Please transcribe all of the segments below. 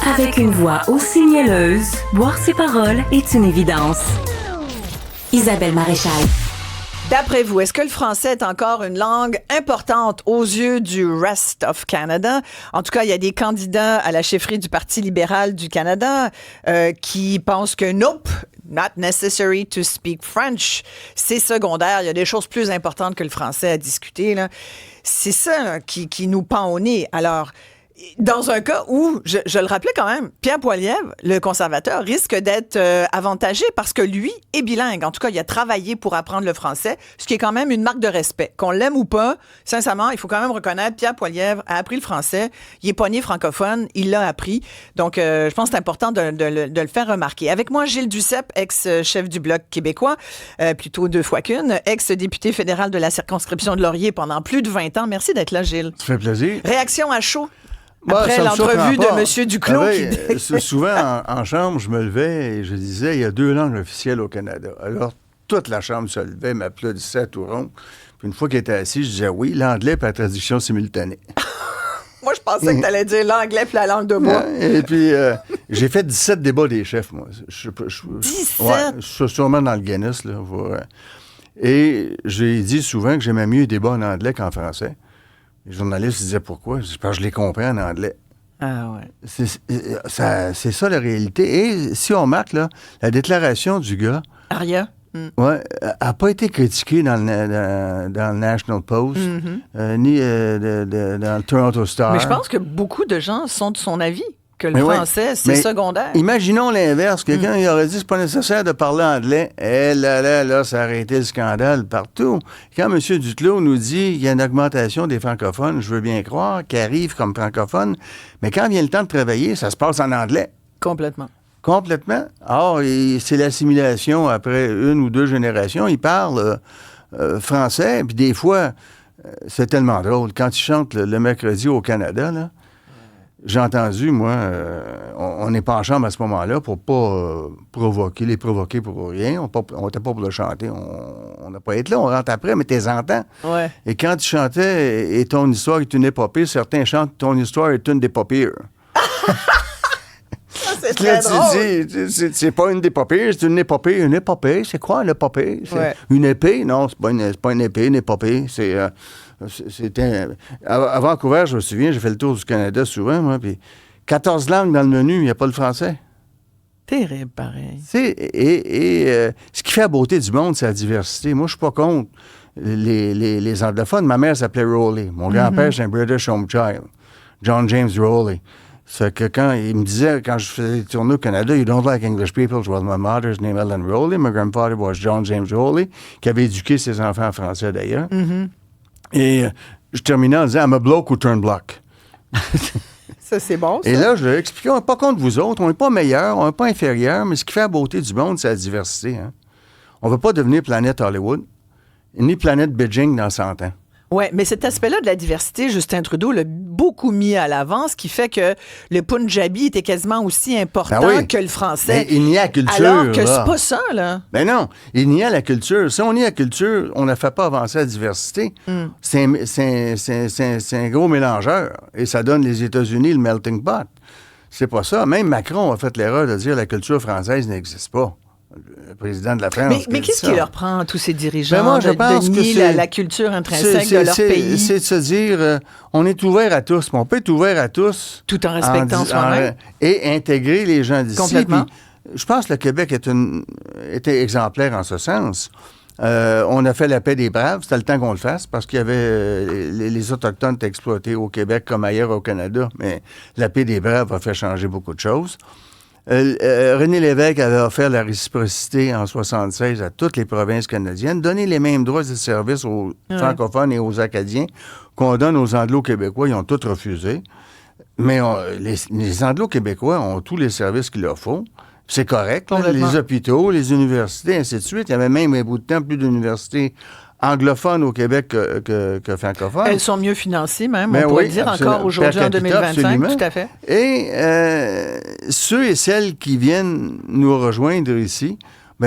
Avec une voix aussi mielleuse, boire ses paroles est une évidence. Isabelle Maréchal. D'après vous, est-ce que le français est encore une langue importante aux yeux du Rest of Canada? En tout cas, il y a des candidats à la chefferie du Parti libéral du Canada qui pensent que nope, not necessary to speak French. C'est secondaire. Il y a des choses plus importantes que le français à discuter, là. C'est ça là, qui nous pend au nez. Alors, dans un cas où, je le rappelais quand même, Pierre Poilievre, le conservateur, risque d'être avantagé parce que lui est bilingue. En tout cas, il a travaillé pour apprendre le français, ce qui est quand même une marque de respect. Qu'on l'aime ou pas, sincèrement, il faut quand même reconnaître, Pierre Poilievre a appris le français. Il est pas né francophone, il l'a appris. Donc, je pense que c'est important de le faire remarquer. Avec moi, Gilles Duceppe, ex-chef du Bloc québécois, plutôt 2 fois qu'une, ex-député fédéral de la circonscription de Laurier pendant plus de 20 ans. Merci d'être là, Gilles. Ça fait plaisir. Réaction à chaud. Après l'entrevue de M. Duclos. Souvent, en chambre, je me levais et je disais, il y a 2 langues officielles au Canada. Alors, toute la chambre se levait, m'applaudissait à tout rond. Puis une fois qu'il était assis, je disais oui, l'anglais et la traduction simultanée. Moi, je pensais que tu allais dire l'anglais puis la langue de bois. Et puis, j'ai fait 17 débats des chefs, moi. 17? Ouais, je suis sûrement dans le Guinness, là. Et j'ai dit souvent que j'aimais mieux les débats en anglais qu'en français. Les journalistes disaient pourquoi? Parce que je les comprends en anglais. Ah ouais. C'est ça la réalité. Et si on remarque, là, la déclaration du gars... Aria. n'a pas été critiquée dans le National Post, ni dans le Toronto Star. Mais je pense que beaucoup de gens sont de son avis. Que le français, c'est secondaire. Imaginons l'inverse. Quelqu'un il aurait dit c'est pas nécessaire de parler anglais. Eh là, ça aurait été le scandale partout. Quand M. Duclos nous dit qu'il y a une augmentation des francophones, je veux bien croire qu'ils arrivent comme francophones, mais quand vient le temps de travailler, ça se passe en anglais. Complètement. Or, c'est l'assimilation après 1 ou 2 générations. Ils parlent français, puis des fois, c'est tellement drôle. Quand ils chantent le mercredi au Canada, là, j'ai entendu, moi, on n'est pas en chambre à ce moment-là pour pas les provoquer pour rien. On n'était pas pour le chanter. On n'a pas été là. On rentre après, mais t'es entends. Ouais. Et quand tu chantais « Et ton histoire est une épopée », certains chantent « Ton histoire est une d'épopée ». C'est très drôle. Tu dis, c'est pas une d'épopée, c'est une épopée. Une épopée, c'est quoi une épopée? Une épée? Non, c'est pas une épée, une épopée. À Vancouver, je me souviens, j'ai fait le tour du Canada souvent, moi, puis 14 langues dans le menu, il n'y a pas le français. Terrible, pareil. Ce qui fait la beauté du monde, c'est la diversité. Moi, je suis pas contre les anglophones. Ma mère s'appelait Rowley. Mon grand-père, c'est un British home child. John James Rowley. C'est que quand il me disait, quand je faisais des tournées au Canada, you don't like English people. Well, my mother's name Ellen Rowley. My grandfather was John James Rowley, qui avait éduqué ses enfants en français d'ailleurs. Et je terminais en disant, I'm a bloke who turn block. Ça, c'est bon, ça. Et là, je leur expliquais, on n'est pas contre vous autres, on n'est pas meilleurs, on n'est pas inférieurs, mais ce qui fait la beauté du monde, c'est la diversité. Hein? On ne veut pas devenir planète Hollywood, ni planète Beijing dans 100 ans. Oui, mais cet aspect-là de la diversité, Justin Trudeau l'a beaucoup mis à l'avant, ce qui fait que le Punjabi était quasiment aussi important que le français. Mais il nie la culture. Alors que c'est pas ça, là. Ben non, il nie la culture. Si on nie la culture, on ne fait pas avancer la diversité. C'est un gros mélangeur. Et ça donne les États-Unis le melting pot. C'est pas ça. Même Macron a fait l'erreur de dire que la culture française n'existe pas. Le président de la France. Mais qu'est-ce qui leur prend à tous ces dirigeants moi, je pense de nier que la culture intrinsèque de leur pays? C'est de se dire, on est ouvert à tous, mais on peut être ouvert à tous. Tout en respectant soi-même. Et intégrer les gens d'ici. Complètement. Puis, je pense que le Québec était exemplaire en ce sens. On a fait la paix des braves. C'était le temps qu'on le fasse parce qu'il y avait... les Autochtones étaient exploités au Québec comme ailleurs au Canada, mais la paix des braves a fait changer beaucoup de choses. René Lévesque avait offert la réciprocité en 1976 à toutes les provinces canadiennes, donner les mêmes droits et services aux francophones et aux Acadiens qu'on donne aux Anglo-Québécois. Ils ont tous refusé. Mais les Anglo-Québécois ont tous les services qu'il leur faut. C'est correct. Là, les hôpitaux, les universités, ainsi de suite. Il y avait même un bout de temps plus d'universités anglophones au Québec que francophones. Elles sont mieux financées même, on pourrait dire encore aujourd'hui en 2025, absolument. Tout à fait. Et ceux et celles qui viennent nous rejoindre ici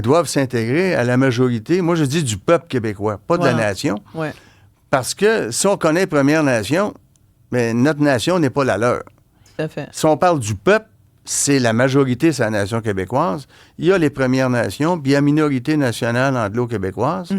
doivent s'intégrer à la majorité, moi je dis du peuple québécois, pas de la nation. Ouais. Parce que si on connaît Première Nation, notre nation n'est pas la leur. Tout à fait. Si on parle du peuple, c'est la majorité, c'est la nation québécoise. Il y a les Premières Nations, puis il y a la minorité nationale anglo-québécoise.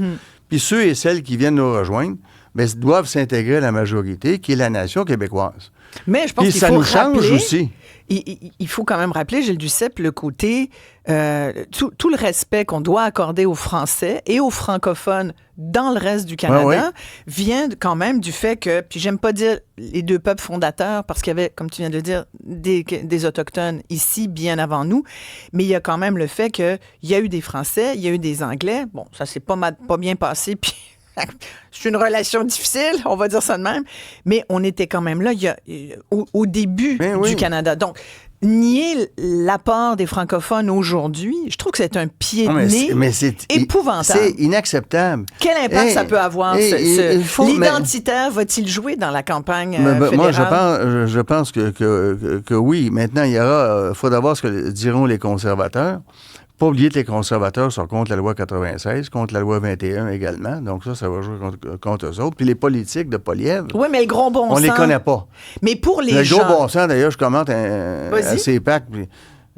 Puis ceux et celles qui viennent nous rejoindre, bien, doivent s'intégrer à la majorité, qui est la nation québécoise. Mais je pense Puis qu'il ça faut nous change rappeler, aussi. il faut quand même rappeler, Gilles Duceppe, le côté, tout le respect qu'on doit accorder aux Français et aux francophones dans le reste du Canada oui. vient quand même du fait que, puis j'aime pas dire les deux peuples fondateurs, parce qu'il y avait, comme tu viens de le dire, des Autochtones ici bien avant nous, mais il y a quand même le fait qu'il y a eu des Français, il y a eu des Anglais. Bon, ça s'est pas bien passé, puis c'est une relation difficile, on va dire ça de même, mais on était quand même là au début du Canada. Donc, nier l'apport des francophones aujourd'hui, je trouve que c'est un pied de nez épouvantable. C'est inacceptable. Quel impact ça peut avoir? L'identitaire va-t-il jouer dans la campagne fédérale? Moi, je pense que oui. Maintenant, il faudra voir ce que diront les conservateurs. Pas oublier que les conservateurs sont contre la loi 96, contre la loi 21 également. Donc ça va jouer contre eux autres. Puis les politiques de Poilievre, oui, mais le gros bon sens... on les connaît pas. Mais pour les gens... Le gros bon sens, d'ailleurs, je commente à CEPAC, puis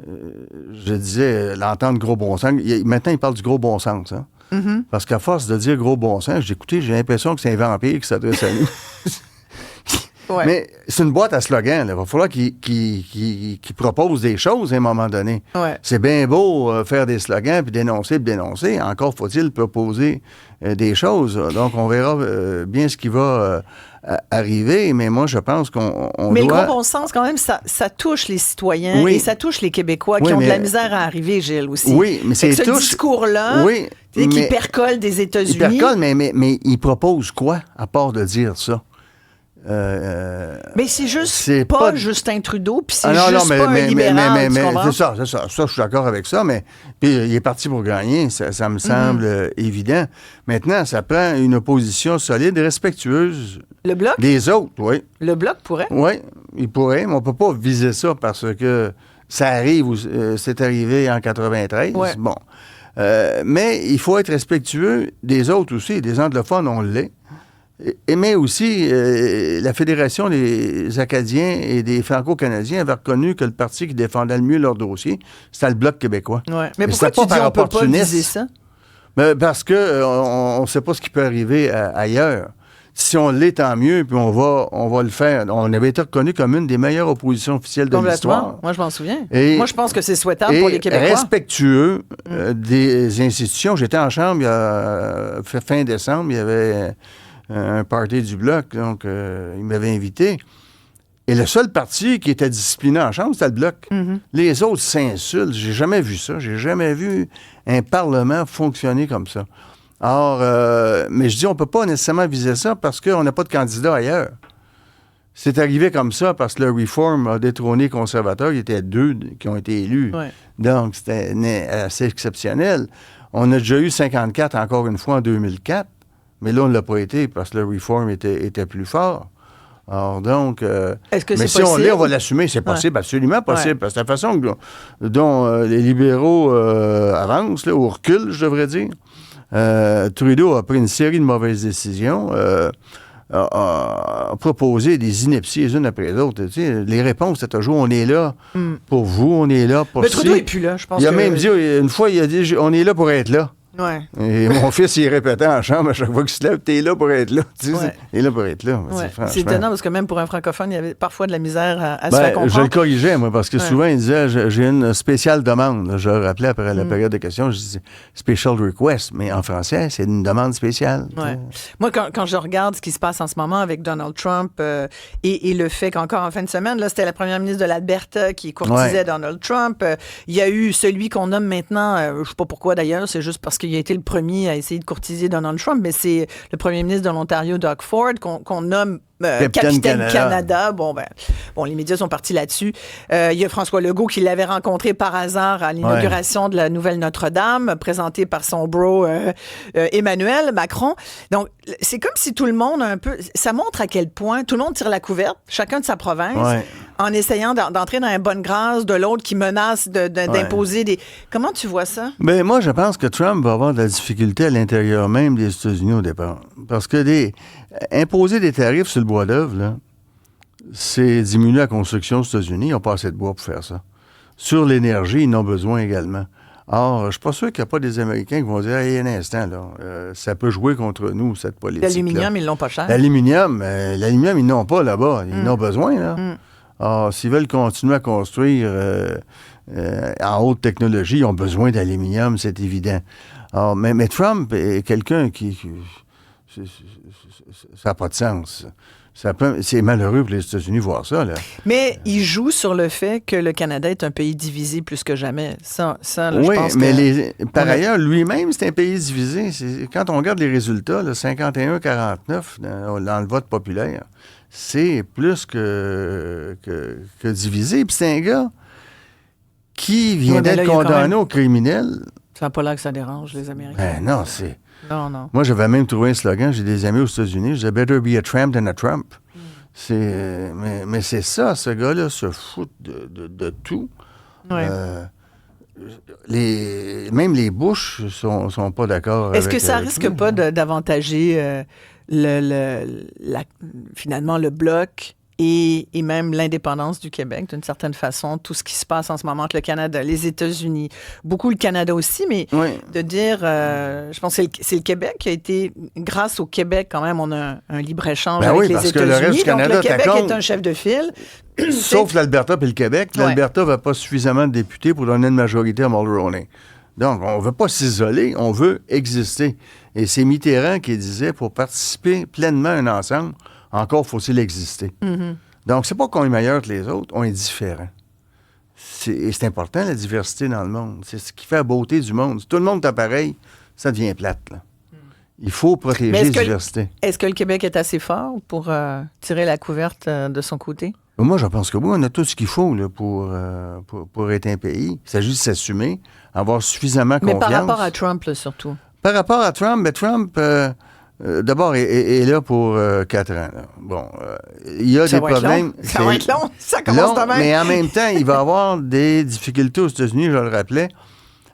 je disais l'entendre gros bon sens. Maintenant, il parle du gros bon sens. Hein? Mm-hmm. Parce qu'à force de dire gros bon sens, j'ai l'impression que c'est un vampire qui s'adresse à nous. Ouais. Mais c'est une boîte à slogans. Il va falloir qu'ils proposent des choses à un moment donné. Ouais. C'est bien beau faire des slogans puis dénoncer. Encore faut-il proposer des choses. Donc, on verra bien ce qui va arriver. Mais moi, je pense qu'on mais doit... le gros bon sens, quand même, ça touche les citoyens et ça touche les Québécois qui ont de la misère à arriver, Gilles, aussi. Oui, mais c'est ce discours-là qui percole des États-Unis... Il percole, mais il propose quoi, à part de dire ça? Mais c'est juste pas Justin Trudeau, puis c'est un libéral, tu comprends? C'est ça. Ça, je suis d'accord avec ça, mais puis il est parti pour gagner, ça me semble évident. Maintenant, ça prend une opposition solide et respectueuse. Le Bloc? Des autres, oui. Le Bloc pourrait? Oui, il pourrait, mais on peut pas viser ça parce que ça arrive, c'est arrivé en 93. Ouais. Bon. Mais il faut être respectueux des autres aussi. Des anglophones, on l'est. Mais aussi, la Fédération des Acadiens et des Franco-Canadiens avait reconnu que le parti qui défendait le mieux leur dossier, c'était le Bloc québécois. Ouais. Mais pourquoi tu dis qu'on ne peut pas viser ça? Parce qu'on ne sait pas ce qui peut arriver ailleurs. Si on l'est, tant mieux, puis on va le faire. On avait été reconnu comme une des meilleures oppositions officielles de l'histoire. Moi, je m'en souviens. Moi, je pense que c'est souhaitable pour les Québécois. Respectueux des institutions. J'étais en chambre fin décembre, il y avait... un party du Bloc, donc il m'avait invité. Et le seul parti qui était discipliné en chambre, c'était le Bloc. Mm-hmm. Les autres s'insultent. J'ai jamais vu ça. J'ai jamais vu un Parlement fonctionner comme ça. Or, mais je dis, on peut pas nécessairement viser ça parce qu'on n'a pas de candidat ailleurs. C'est arrivé comme ça parce que le Reform a détrôné les conservateurs. Il y était 2 qui ont été élus. Ouais. Donc, c'était assez exceptionnel. On a déjà eu 54 encore une fois en 2004. Mais là, on ne l'a pas été parce que le Reform était plus fort. Alors donc, est-ce que mais c'est possible? On l'est, on va l'assumer. C'est possible, absolument possible. Parce que la façon dont les libéraux avancent, là, ou reculent, je devrais dire, Trudeau a pris une série de mauvaises décisions, a proposé des inepties les unes après les autres. Tu sais, les réponses, c'est toujours on est là pour vous, on est là pour... Mais Trudeau n'est plus là, je pense. Il a même dit, une fois, il a dit on est là pour être là. Ouais. Et mon fils, il répétait en chambre à chaque fois qu'il se lève, t'es là pour être là. Tu sais, il est là pour être là. Ouais. C'est étonnant parce que même pour un francophone, il y avait parfois de la misère à se faire comprendre. Je le corrigeais, moi, parce que souvent, il disait j'ai une spéciale demande. Là, je rappelais après la période de questions, je disais special request, mais en français, c'est une demande spéciale. Ouais. Moi, quand je regarde ce qui se passe en ce moment avec Donald Trump et le fait qu'encore en fin de semaine, là, c'était la première ministre de l'Alberta qui courtisait Donald Trump. Il y a eu celui qu'on nomme maintenant, je ne sais pas pourquoi d'ailleurs, c'est juste parce qu'il a été le premier à essayer de courtiser Donald Trump, mais c'est le premier ministre de l'Ontario, Doug Ford, qu'on nomme Capitaine Canada. Bon, les médias sont partis là-dessus. Il y a François Legault qui l'avait rencontré par hasard à l'inauguration de la nouvelle Notre-Dame, présentée par son bro Emmanuel Macron. Donc, c'est comme si tout le monde un peu... Ça montre à quel point tout le monde tire la couverte, chacun de sa province, en essayant d'entrer dans la bonne grâce de l'autre qui menace d'imposer des... Comment tu vois ça? Bien, moi, je pense que Trump va avoir de la difficulté à l'intérieur même des États-Unis au départ. Parce que imposer des tarifs sur le bois d'œuvre, là, c'est diminuer la construction aux États-Unis. Ils n'ont pas assez de bois pour faire ça. sur l'énergie, ils en ont besoin également. Or, je ne suis pas sûr qu'il n'y a pas des Américains qui vont dire hey, un instant, là, ça peut jouer contre nous, cette politique. L'aluminium, ils l'ont pas cher. L'aluminium, ils n'ont pas là-bas. Ils en ont besoin, là. Or, s'ils veulent continuer à construire en haute technologie, ils ont besoin d'aluminium, c'est évident. Or, mais Trump est quelqu'un qui ça n'a pas de sens. C'est malheureux pour les États-Unis voir ça, là. Mais il joue sur le fait que le Canada est un pays divisé plus que jamais. Ça là, oui, je pense mais par ailleurs, lui-même, c'est un pays divisé. Quand on regarde les résultats, 51-49 dans le vote populaire, c'est plus que divisé. Puis c'est un gars qui vient d'être condamné au criminel. Ça n'a pas l'air que ça dérange les Américains. Ben non, c'est... Non. Moi, j'avais même trouvé un slogan. J'ai des amis aux États-Unis. Je disais « Better be a Trump than a Trump ». Mais c'est ça, ce gars-là se fout de tout. Ouais. Même les Bush sont pas d'accord. Est-ce que ça risque pas d'avantager finalement le bloc et même l'indépendance du Québec, d'une certaine façon, tout ce qui se passe en ce moment entre le Canada, les États-Unis, beaucoup le Canada aussi, mais de dire, je pense que c'est le Québec qui a été, grâce au Québec quand même, on a un libre-échange avec les États-Unis, donc le Québec est un chef de file. Sauf l'Alberta et le Québec. L'Alberta n'avait pas suffisamment de députés pour donner une majorité à Mulroney. Donc, on ne veut pas s'isoler, on veut exister. Et c'est Mitterrand qui disait, pour participer pleinement à un ensemble, encore faut-il exister. Mm-hmm. Donc, c'est pas qu'on est meilleur que les autres, on est différent. Et c'est important, la diversité dans le monde. C'est ce qui fait la beauté du monde. Si tout le monde est pareil, ça devient plate, là. Il faut protéger la diversité. Est-ce que le Québec est assez fort pour tirer la couverte de son côté? Moi, je pense que oui, on a tout ce qu'il faut là, pour être un pays. Il s'agit de s'assumer, avoir suffisamment confiance. Mais par rapport à Trump, là, surtout. Par rapport à Trump, mais Trump, d'abord, est là pour 4 ans. Là. Bon, il y a des problèmes. Ça va être long. Ça commence de même. Mais en même temps, il va avoir des difficultés aux États-Unis, je le rappelais,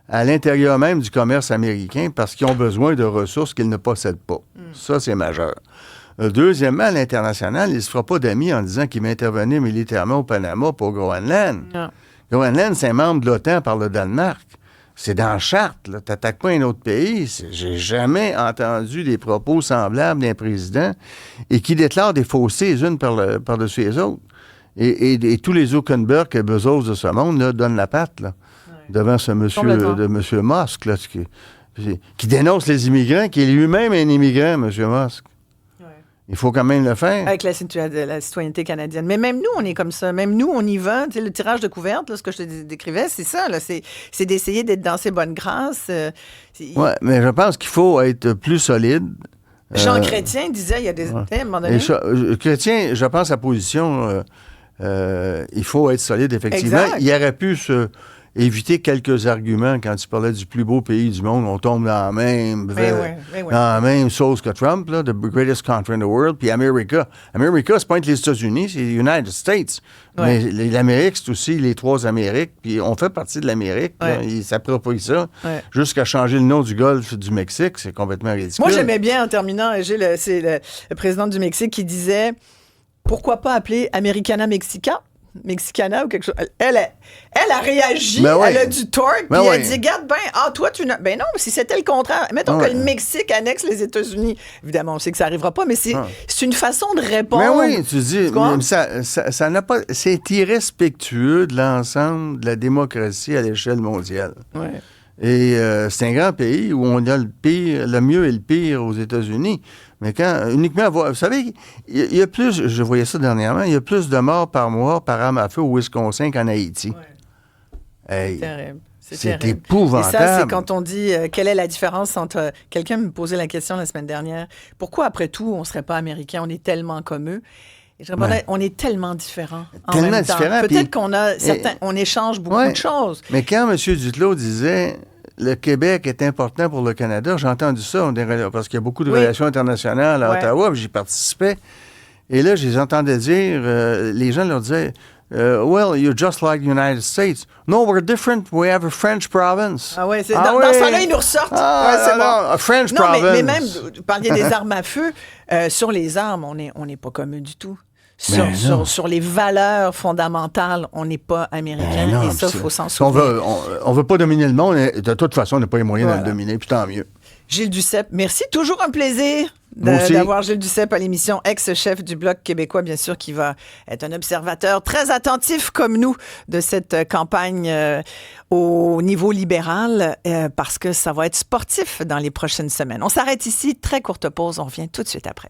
à l'intérieur même du commerce américain parce qu'ils ont besoin de ressources qu'ils ne possèdent pas. Ça, c'est majeur. Deuxièmement, à l'international, il ne se fera pas d'amis en disant qu'il va intervenir militairement au Panama pour Groenland. Non. Groenland, c'est un membre de l'OTAN par le Danemark. C'est dans la charte. Tu n'attaques pas un autre pays. J'ai jamais entendu des propos semblables d'un président et qui déclare des faussetés les unes par-dessus les autres. Et tous les Zuckerberg et Bezos de ce monde là, donnent la patte là, devant ce monsieur Musk là, qui dénonce les immigrants, qui est lui-même un immigrant, M. Musk. Il faut quand même le faire. Avec la citoyenneté canadienne. Mais même nous, on est comme ça. Même nous, on y va. Tu sais, le tirage de couverte, là, ce que je te décrivais, c'est ça. Là. C'est d'essayer d'être dans ses bonnes grâces. Oui, mais je pense qu'il faut être plus solide. Jean Chrétien disait, il y a des... À un moment donné... Chrétien, je pense, sa position, il faut être solide, effectivement. Exact. Il aurait pu éviter quelques arguments quand il parlait du plus beau pays du monde. On tombe dans la même sauce que Trump, là, the greatest country in the world, puis America. America, c'est pas les États-Unis, c'est les United States. Ouais. Mais l'Amérique, c'est aussi les 3 Amériques, puis on fait partie de l'Amérique. Ils s'approprient ça. Jusqu'à changer le nom du Golfe du Mexique, c'est complètement ridicule. Moi, j'aimais bien, en terminant, c'est le président du Mexique qui disait « Pourquoi pas appeler Americana Mexica ?» Mexicana ou quelque chose. Elle a réagi, elle a du torque, puis elle dit, regarde bien, toi, tu n'as... Ben non, si c'était le contraire, mettons que le Mexique annexe les États-Unis. Évidemment, on sait que ça n'arrivera pas, mais c'est une façon de répondre. Mais oui, tu dis, ça n'a pas... C'est irrespectueux de l'ensemble de la démocratie à l'échelle mondiale. Ouais. Et c'est un grand pays où on a le mieux et le pire aux États-Unis. Mais quand uniquement vous savez, il y a plus, je voyais ça dernièrement, il y a plus de morts par mois par arme à feu au Wisconsin qu'en Haïti. Ouais. Hey, c'est terrible. C'est épouvantable. Et ça, c'est quand on dit quelle est la différence entre... Quelqu'un me posait la question la semaine dernière. Pourquoi, après tout, on ne serait pas américain? On est tellement comme eux. Et je répondais, on est tellement différents. Tellement différents. Peut-être qu'on a on échange beaucoup de choses. Mais quand M. Duclos disait... Le Québec est important pour le Canada. J'ai entendu ça, parce qu'il y a beaucoup de relations internationales à Ottawa, puis j'y participais. Et là, je les entendais dire, les gens leur disaient, well, you're just like the United States. No, we're different. We have a French province. Ah oui, dans ce temps-là, ils nous ressortent. C'est bon. A French province. Mais même, vous parliez des armes à feu. Sur les armes, on n'est pas comme eux du tout. sur les valeurs fondamentales, on n'est pas américain. Non, et ça, il faut s'en souvenir. On veut pas dominer le monde. De toute façon, on n'a pas les moyens de le dominer, puis tant mieux. Gilles Duceppe, merci. Toujours un plaisir d'avoir Gilles Duceppe à l'émission, ex-chef du Bloc québécois, bien sûr, qui va être un observateur très attentif comme nous de cette campagne au niveau libéral parce que ça va être sportif dans les prochaines semaines. On s'arrête ici, très courte pause, on revient tout de suite après.